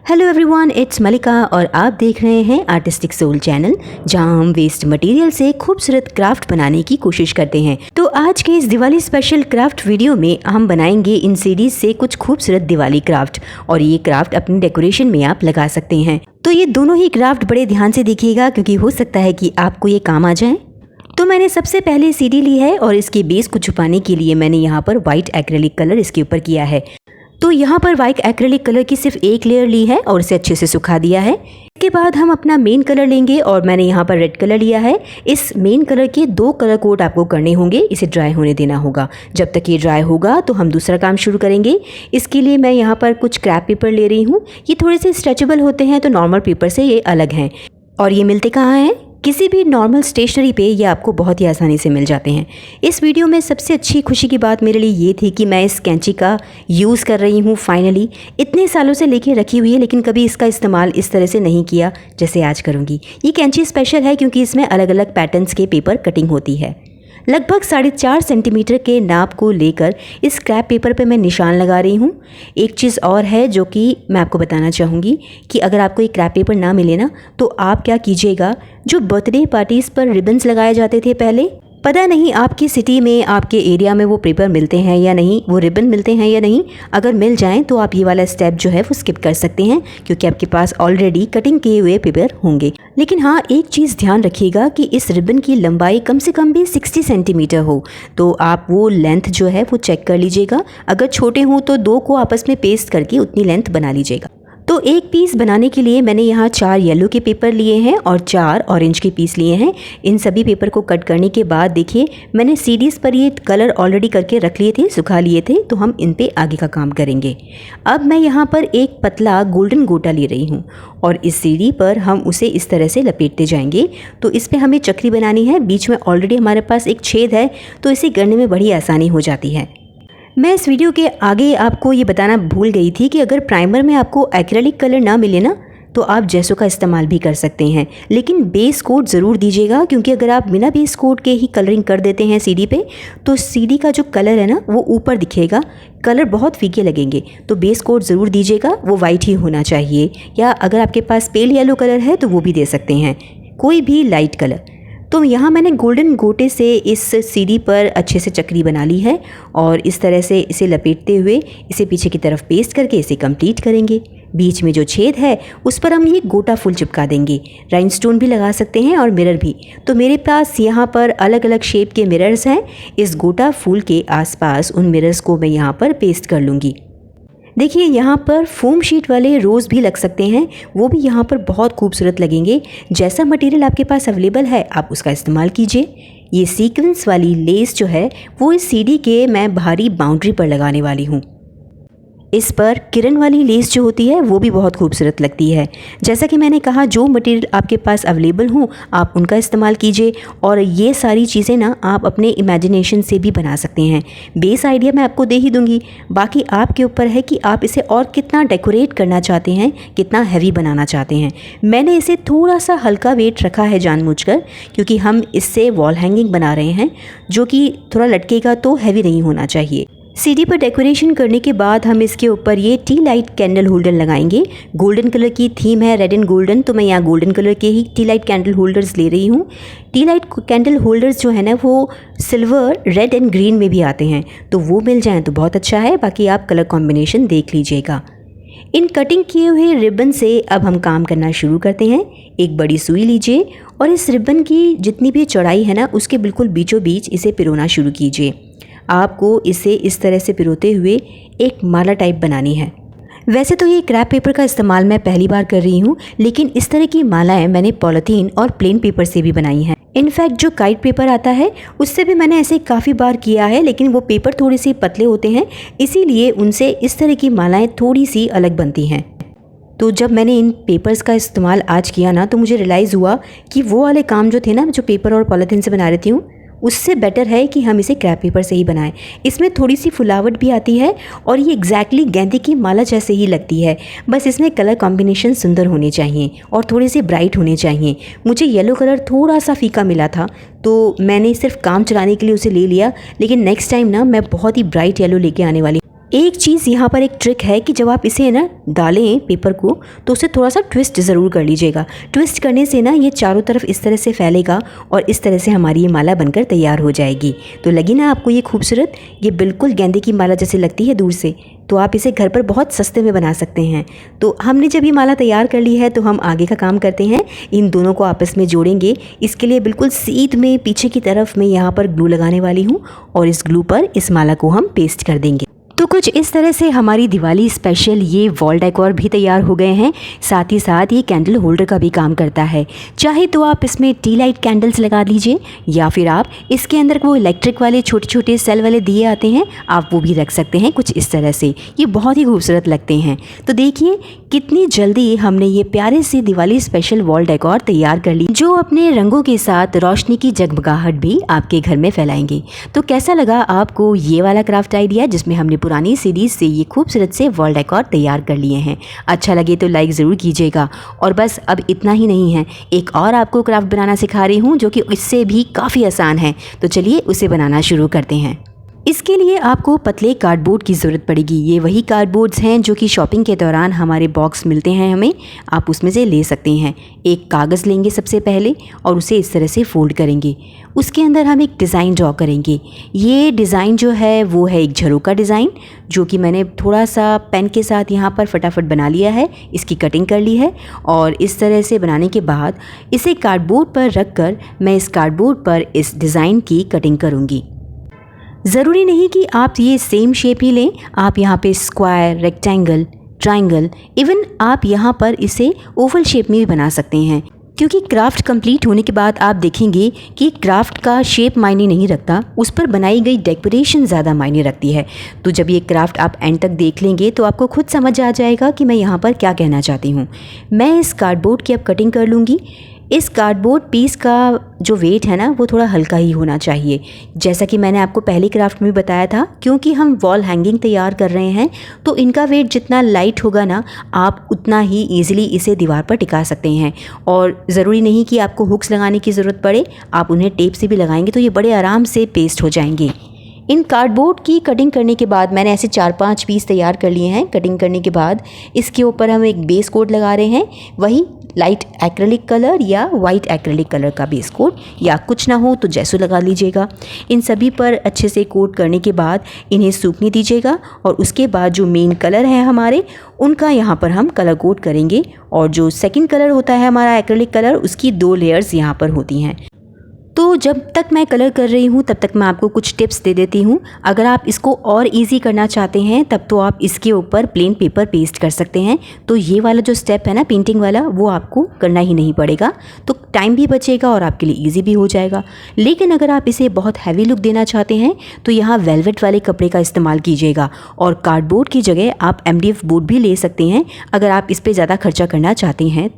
Hello everyone, it's मलिका और आप देख रहे हैं आर्टिस्टिक सोल चैनल, जहां हम वेस्ट मटेरियल से खूबसूरत क्राफ्ट बनाने की कोशिश करते हैं। तो आज के इस दिवाली स्पेशल क्राफ्ट वीडियो में हम बनाएंगे इन सीरीज से कुछ खूबसूरत दिवाली क्राफ्ट, और ये क्राफ्ट अपनी डेकोरेशन में आप लगा सकते हैं। तो ये दोनों ही क्राफ्ट बड़े ध्यान से देखिएगा, क्योंकि हो सकता है कि आपको ये काम आ जाए। तो मैंने सबसे पहले सीडी ली है और इसके बेस को छुपाने के लिए मैंने यहाँ पर व्हाइट एक्रेलिक कलर इसके ऊपर किया है। तो यहाँ पर व्हाइट एक्रेलिक कलर की सिर्फ एक लेयर ली है और इसे अच्छे से सुखा दिया है। इसके बाद हम अपना मेन कलर लेंगे और मैंने यहाँ पर रेड कलर लिया है। इस मेन कलर के 2 कलर कोट आपको करने होंगे, इसे ड्राई होने देना होगा। जब तक ये ड्राई होगा तो हम दूसरा काम शुरू करेंगे। इसके लिए मैं यहाँ पर कुछ क्रैप पेपर ले रही हूँ। ये थोड़े से स्ट्रेचेबल होते हैं, तो नॉर्मल पेपर से ये अलग हैं। और ये मिलते कहाँ हैं? किसी भी नॉर्मल स्टेशनरी पे ये आपको बहुत ही आसानी से मिल जाते हैं। इस वीडियो में सबसे अच्छी खुशी की बात मेरे लिए ये थी कि मैं इस कैंची का यूज़ कर रही हूँ। फाइनली इतने सालों से लेके रखी हुई है, लेकिन कभी इसका इस्तेमाल इस तरह से नहीं किया जैसे आज करूँगी। ये कैंची स्पेशल है क्योंकि इसमें अलग अलग पैटर्न्स के पेपर कटिंग होती है। लगभग 4.5 सेंटीमीटर के नाप को लेकर इस स्क्रैप पेपर पे मैं निशान लगा रही हूँ। एक चीज़ और है जो कि मैं आपको बताना चाहूँगी कि अगर आपको ये स्क्रैप पेपर ना मिले ना, तो आप क्या कीजिएगा, जो बर्थडे पार्टीज़ पर रिबन्स लगाए जाते थे पहले, पता नहीं आपकी सिटी में, आपके एरिया में वो पेपर मिलते हैं या नहीं, वो रिबन मिलते हैं या नहीं। अगर मिल जाएं तो आप ये वाला स्टेप जो है वो स्किप कर सकते हैं, क्योंकि आपके पास ऑलरेडी कटिंग किए हुए पेपर होंगे। लेकिन हाँ, एक चीज़ ध्यान रखिएगा कि इस रिबन की लंबाई कम से कम भी 60 सेंटीमीटर हो। तो आप वो लेंथ जो है वो चेक कर लीजिएगा। अगर छोटे हों तो 2 को आपस में पेस्ट करके उतनी लेंथ बना लीजिएगा। तो एक पीस बनाने के लिए मैंने यहाँ 4 येलो के पेपर लिए हैं और 4 ऑरेंज के पीस लिए हैं। इन सभी पेपर को कट करने के बाद देखिए, मैंने सीडीज़ पर ये कलर ऑलरेडी करके रख लिए थे, सुखा लिए थे, तो हम इन पे आगे का काम करेंगे। अब मैं यहाँ पर एक पतला गोल्डन गोटा ले रही हूँ और इस सीडी पर हम उसे इस तरह से लपेटते जाएंगे। तो इस पर हमें चक्री बनानी है। बीच में ऑलरेडी हमारे पास एक छेद है, तो इसे करने में बड़ी आसानी हो जाती है। मैं इस वीडियो के आगे आपको ये बताना भूल गई थी कि अगर प्राइमर में आपको एक्रेलिक कलर ना मिले ना, तो आप जेसो का इस्तेमाल भी कर सकते हैं, लेकिन बेस कोट ज़रूर दीजिएगा, क्योंकि अगर आप बिना बेस कोट के ही कलरिंग कर देते हैं सीडी पे, तो सीडी का जो कलर है ना वो ऊपर दिखेगा, कलर बहुत फीके लगेंगे। तो बेस कोट ज़रूर दीजिएगा, वो वाइट ही होना चाहिए, या अगर आपके पास पेल येलो कलर है तो वो भी दे सकते हैं, कोई भी लाइट कलर। तो यहाँ मैंने गोल्डन गोटे से इस सीडी पर अच्छे से चक्री बना ली है और इस तरह से इसे लपेटते हुए इसे पीछे की तरफ पेस्ट करके इसे कंप्लीट करेंगे। बीच में जो छेद है उस पर हम ये गोटा फुल चिपका देंगे। राइनस्टोन भी लगा सकते हैं और मिरर भी। तो मेरे पास यहाँ पर अलग अलग शेप के मिरर्स हैं। इस गोटा फूल के आसपास उन मिरर्स को मैं यहाँ पर पेस्ट कर लूँगी। देखिए, यहाँ पर फोम शीट वाले रोज़ भी लग सकते हैं, वो भी यहाँ पर बहुत खूबसूरत लगेंगे। जैसा मटेरियल आपके पास अवेलेबल है आप उसका इस्तेमाल कीजिए। ये सीक्वेंस वाली लेस जो है वो इस सीडी के मैं बाहरी बाउंड्री पर लगाने वाली हूँ। इस पर किरण वाली लेस जो होती है वो भी बहुत खूबसूरत लगती है। जैसा कि मैंने कहा, जो मटेरियल आपके पास अवेलेबल हो आप उनका इस्तेमाल कीजिए, और ये सारी चीज़ें ना आप अपने इमेजिनेशन से भी बना सकते हैं। बेस आइडिया मैं आपको दे ही दूंगी, बाकी आपके ऊपर है कि आप इसे और कितना डेकोरेट करना चाहते हैं, कितना हैवी बनाना चाहते हैं। मैंने इसे थोड़ा सा हल्का वेट रखा है जानबूझकर, क्योंकि हम इससे वॉल हैंगिंग बना रहे हैं, जो कि थोड़ा लटकेगा तो हैवी नहीं होना चाहिए। सीडी पर डेकोरेशन करने के बाद हम इसके ऊपर ये टी लाइट कैंडल होल्डर लगाएंगे। गोल्डन कलर की थीम है, रेड एंड गोल्डन, तो मैं यहाँ गोल्डन कलर के ही टी लाइट कैंडल होल्डर्स ले रही हूँ। टी लाइट कैंडल होल्डर्स जो है ना वो सिल्वर, रेड एंड ग्रीन में भी आते हैं, तो वो मिल जाएँ तो बहुत अच्छा है। बाकी आप कलर कॉम्बिनेशन देख लीजिएगा। इन कटिंग किए हुए रिबन से अब हम काम करना शुरू करते हैं। एक बड़ी सुई लीजिए और इस रिबन की जितनी भी चौड़ाई है ना उसके बिल्कुल बीचों बीच इसे पिरोना शुरू कीजिए। आपको इसे इस तरह से पिरोते हुए एक माला टाइप बनानी है। वैसे तो ये क्रैप पेपर का इस्तेमाल मैं पहली बार कर रही हूँ, लेकिन इस तरह की मालाएं मैंने पॉलीथीन और प्लेन पेपर से भी बनाई हैं। इनफैक्ट जो काइट पेपर आता है उससे भी मैंने ऐसे काफ़ी बार किया है, लेकिन वो पेपर थोड़े से पतले होते हैं, इसीलिए उनसे इस तरह की मालाएं थोड़ी सी अलग बनती हैं। तो जब मैंने इन पेपर्स का इस्तेमाल आज किया ना, तो मुझे रियलाइज़ हुआ कि वो वाले काम जो थे ना, जो पेपर और पॉलीथीन से बना रही थी, उससे बेटर है कि हम इसे क्रैप पेपर से ही बनाएं। इसमें थोड़ी सी फुलावट भी आती है और ये एग्जैक्टली गेंदे की माला जैसे ही लगती है। बस इसमें कलर कॉम्बिनेशन सुंदर होने चाहिए और थोड़े से ब्राइट होने चाहिए। मुझे येलो कलर थोड़ा सा फीका मिला था, तो मैंने सिर्फ काम चलाने के लिए उसे ले लिया, लेकिन नेक्स्ट टाइम ना मैं बहुत ही ब्राइट येलो लेके आने वाली। एक चीज़ यहाँ पर एक ट्रिक है कि जब आप इसे ना डालें पेपर को तो उसे थोड़ा सा ट्विस्ट ज़रूर कर लीजिएगा। ट्विस्ट करने से ना ये चारों तरफ इस तरह से फैलेगा और इस तरह से हमारी ये माला बनकर तैयार हो जाएगी। तो लगी ना आपको ये खूबसूरत, ये बिल्कुल गेंदे की माला जैसे लगती है दूर से। तो आप इसे घर पर बहुत सस्ते में बना सकते हैं। तो हमने जब ये माला तैयार कर ली है तो हम आगे का काम करते हैं, इन दोनों को आपस में जोड़ेंगे। इसके लिए बिल्कुल सीध में पीछे की तरफ मैं यहाँ पर ग्लू लगाने वाली हूँ और इस ग्लू पर इस माला को हम पेस्ट कर देंगे। तो कुछ इस तरह से हमारी दिवाली स्पेशल ये वॉल डेकोर भी तैयार हो गए हैं। साथ ही साथ ये कैंडल होल्डर का भी काम करता है। चाहे तो आप इसमें टी लाइट कैंडल्स लगा दीजिए या फिर आप इसके अंदर वो इलेक्ट्रिक वाले छोटे छोटे सेल वाले दिए आते हैं, आप वो भी रख सकते हैं कुछ इस तरह से। ये बहुत ही खूबसूरत लगते हैं। तो देखिए कितनी जल्दी हमने ये प्यारे सी दिवाली स्पेशल वॉल डेकोर तैयार कर ली, जो अपने रंगों के साथ रोशनी की जगमगाहट भी आपके घर में फैलाएंगे। तो कैसा लगा आपको ये वाला क्राफ्ट आइडिया जिसमें हमने पुरानी सीरीज से ये खूबसूरत से वॉल डेकोर तैयार कर लिए हैं? अच्छा लगे तो लाइक ज़रूर कीजिएगा। और बस अब इतना ही नहीं है, एक और आपको क्राफ्ट बनाना सिखा रही हूँ जो कि इससे भी काफ़ी आसान है। तो चलिए उसे बनाना शुरू करते हैं। इसके लिए आपको पतले कार्डबोर्ड की ज़रूरत पड़ेगी। ये वही कार्डबोर्ड्स हैं जो कि शॉपिंग के दौरान हमारे बॉक्स मिलते हैं हमें, आप उसमें से ले सकते हैं। एक कागज़ लेंगे सबसे पहले और उसे इस तरह से फोल्ड करेंगे। उसके अंदर हम एक डिज़ाइन ड्रॉ करेंगे। ये डिज़ाइन जो है वो है एक झरोका डिज़ाइन, जो कि मैंने थोड़ा सा पेन के साथ यहाँ पर फटाफट बना लिया है। इसकी कटिंग कर ली है और इस तरह से बनाने के बाद इसे कार्डबोर्ड पर रख कर मैं इस कार्डबोर्ड पर इस डिज़ाइन की कटिंग करूँगी। ज़रूरी नहीं कि आप ये सेम शेप ही लें, आप यहाँ पे स्क्वायर, रेक्टेंगल, ट्रायंगल, इवन आप यहाँ पर इसे ओवल शेप में भी बना सकते हैं। क्योंकि क्राफ्ट कंप्लीट होने के बाद आप देखेंगे कि क्राफ्ट का शेप मायने नहीं रखता, उस पर बनाई गई डेकोरेशन ज़्यादा मायने रखती है। तो जब ये क्राफ्ट आप एंड तक देख लेंगे तो आपको खुद समझ आ जाएगा कि मैं यहाँ पर क्या कहना चाहती हूँ। मैं इस कार्डबोर्ड की अब कटिंग कर लूँगी। इस कार्डबोर्ड पीस का जो वेट है ना वो थोड़ा हल्का ही होना चाहिए, जैसा कि मैंने आपको पहले क्राफ्ट में बताया था। क्योंकि हम वॉल हैंगिंग तैयार कर रहे हैं तो इनका वेट जितना लाइट होगा ना, आप उतना ही ईजिली इसे दीवार पर टिका सकते हैं। और ज़रूरी नहीं कि आपको हुक्स लगाने की ज़रूरत पड़े, आप उन्हें टेप से भी लगाएंगे तो ये बड़े आराम से पेस्ट हो जाएंगे। इन कार्डबोर्ड की कटिंग करने के बाद मैंने ऐसे 4-5 पीस तैयार कर लिए हैं। कटिंग करने के बाद इसके ऊपर हम एक बेस कोट लगा रहे हैं, वही लाइट एक्रेलिक कलर या वाइट एक्रेलिक कलर का बेस कोट, या कुछ ना हो तो जैसो लगा लीजिएगा। इन सभी पर अच्छे से कोट करने के बाद इन्हें सूखने दीजिएगा और उसके बाद जो मेन कलर है हमारे, उनका यहाँ पर हम कलर कोट करेंगे। और जो सेकंड कलर होता है हमारा एक्रेलिक कलर, उसकी 2 लेयर्स यहाँ पर होती हैं। तो जब तक मैं कलर कर रही हूँ तब तक मैं आपको कुछ टिप्स दे देती हूँ। अगर आप इसको और इजी करना चाहते हैं तब तो आप इसके ऊपर प्लेन पेपर पेस्ट कर सकते हैं। तो ये वाला जो स्टेप है ना पेंटिंग वाला, वो आपको करना ही नहीं पड़ेगा, तो टाइम भी बचेगा और आपके लिए ईजी भी हो जाएगा। लेकिन अगर आप इसे बहुत हैवी लुक देना चाहते हैं तो यहाँ वेलवेट वाले कपड़े का इस्तेमाल कीजिएगा और कार्डबोर्ड की जगह आप MDF बोर्ड भी ले सकते हैं अगर आप इस पर ज़्यादा खर्चा करना चाहते हैं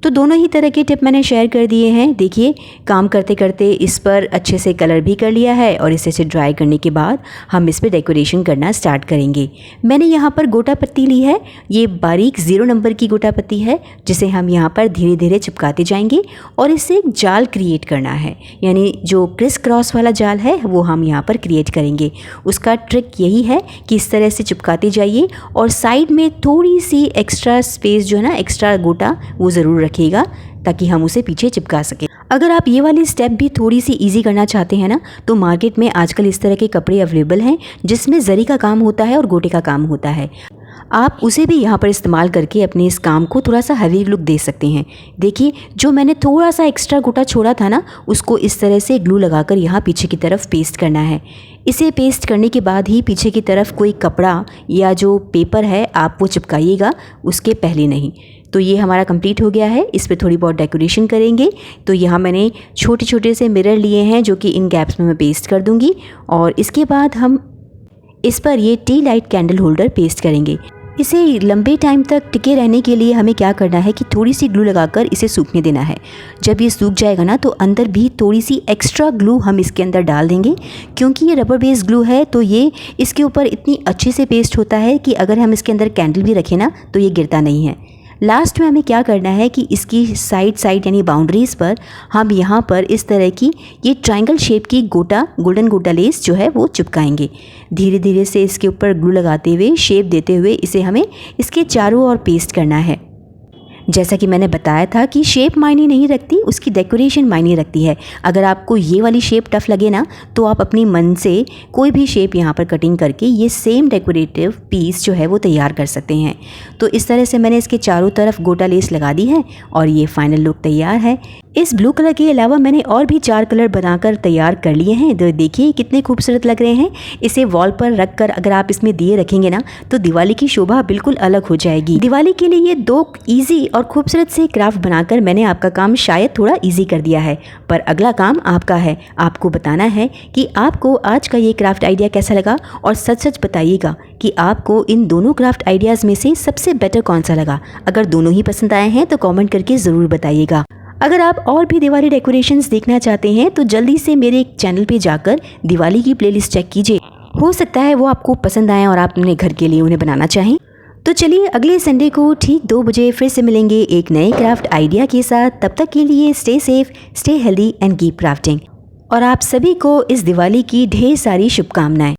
तो दोनों ही तरह के टिप मैंने शेयर कर दिए हैं। देखिए काम करते करते इस पर अच्छे से कलर भी कर लिया है और इसे ड्राई करने के बाद हम इस पर डेकोरेशन करना स्टार्ट करेंगे। मैंने यहाँ पर गोटा पत्ती ली है, ये बारीक 0 नंबर की गोटा पत्ती है, जिसे हम यहाँ पर धीरे धीरे चिपकाते जाएंगे और इससे एक जाल क्रिएट करना है, यानी जो क्रिस क्रॉस वाला जाल है वो हम यहाँ पर क्रिएट करेंगे। उसका ट्रिक यही है कि इस तरह से चिपकाते जाइए और साइड में थोड़ी सी एक्स्ट्रा स्पेस जो है ना, एक्स्ट्रा गोटा, वो ज़रूर रखिएगा ताकि हम उसे पीछे चिपका सकें। अगर आप ये वाली स्टेप भी थोड़ी सी इजी करना चाहते हैं ना, तो मार्केट में आजकल इस तरह के कपड़े अवेलेबल हैं जिसमें जरी का काम होता है और गोटे का काम होता है। आप उसे भी यहाँ पर इस्तेमाल करके अपने इस काम को थोड़ा सा हैवी लुक दे सकते हैं। देखिए जो मैंने थोड़ा सा एक्स्ट्रा गोटा छोड़ा था ना, उसको इस तरह से ग्लू लगाकर यहाँ पीछे की तरफ पेस्ट करना है। इसे पेस्ट करने के बाद ही पीछे की तरफ कोई कपड़ा या जो पेपर है आप वो चिपकाइएगा, उसके पहले नहीं। तो ये हमारा कंप्लीट हो गया है। इस पर थोड़ी बहुत डेकोरेशन करेंगे। तो यहाँ मैंने छोटे छोटे से मिरर लिए हैं जो कि इन गैप्स में मैं पेस्ट कर दूँगी और इसके बाद हम इस पर ये T light candle holder paste करेंगे। इसे लंबे टाइम तक टिके रहने के लिए हमें क्या करना है कि थोड़ी सी ग्लू लगाकर इसे सूखने देना है। जब ये सूख जाएगा ना तो अंदर भी थोड़ी सी एक्स्ट्रा ग्लू हम इसके अंदर डाल देंगे, क्योंकि ये रबर बेस्ड ग्लू है तो ये इसके ऊपर इतनी अच्छे से पेस्ट होता है कि अगर हम इसके अंदर कैंडल भी रखें ना तो ये गिरता नहीं है। लास्ट में हमें क्या करना है कि इसकी साइड यानी बाउंड्रीज़ पर हम यहाँ पर इस तरह की ये ट्रायंगल शेप की गोल्डन गोटा लेस जो है वो चिपकाएंगे। धीरे धीरे से इसके ऊपर ग्लू लगाते हुए, शेप देते हुए इसे हमें इसके चारों ओर पेस्ट करना है। जैसा कि मैंने बताया था कि शेप मायने नहीं रखती, उसकी डेकोरेशन मायने रखती है। अगर आपको ये वाली शेप टफ लगे ना, तो आप अपनी मन से कोई भी शेप यहाँ पर कटिंग करके ये सेम डेकोरेटिव पीस जो है वो तैयार कर सकते हैं। तो इस तरह से मैंने इसके चारों तरफ गोटा लेस लगा दी है और ये फाइनल लुक तैयार है। इस ब्लू कलर के अलावा मैंने और भी 4 कलर बनाकर तैयार कर लिए हैं। तो देखिए कितने खूबसूरत लग रहे हैं। इसे वॉल पर रख कर अगर आप इसमें दिए रखेंगे ना, तो दिवाली की शोभा बिल्कुल अलग हो जाएगी। दिवाली के लिए ये 2 इजी और खूबसूरत से क्राफ्ट बनाकर मैंने आपका काम शायद थोड़ा इजी कर दिया है, पर अगला काम आपका है। आपको बताना है कि आपको आज का ये क्राफ्ट आइडिया कैसा लगा और सच सच बताइएगा कि आपको इन दोनों क्राफ्ट आइडियाज़ में से सबसे बेटर कौन सा लगा। अगर दोनों ही पसंद आए हैं तो कमेंट करके ज़रूर बताइएगा। अगर आप और भी दिवाली डेकोरेशंस देखना चाहते हैं तो जल्दी से मेरे चैनल पे जाकर दिवाली की प्लेलिस्ट चेक कीजिए। हो सकता है वो आपको पसंद आए और आप अपने घर के लिए उन्हें बनाना चाहें। तो चलिए अगले संडे को ठीक 2 बजे फिर से मिलेंगे एक नए क्राफ्ट आइडिया के साथ। तब तक के लिए stay safe, stay healthy and keep crafting. और आप सभी को इस दिवाली की ढेर सारी शुभकामनाएं।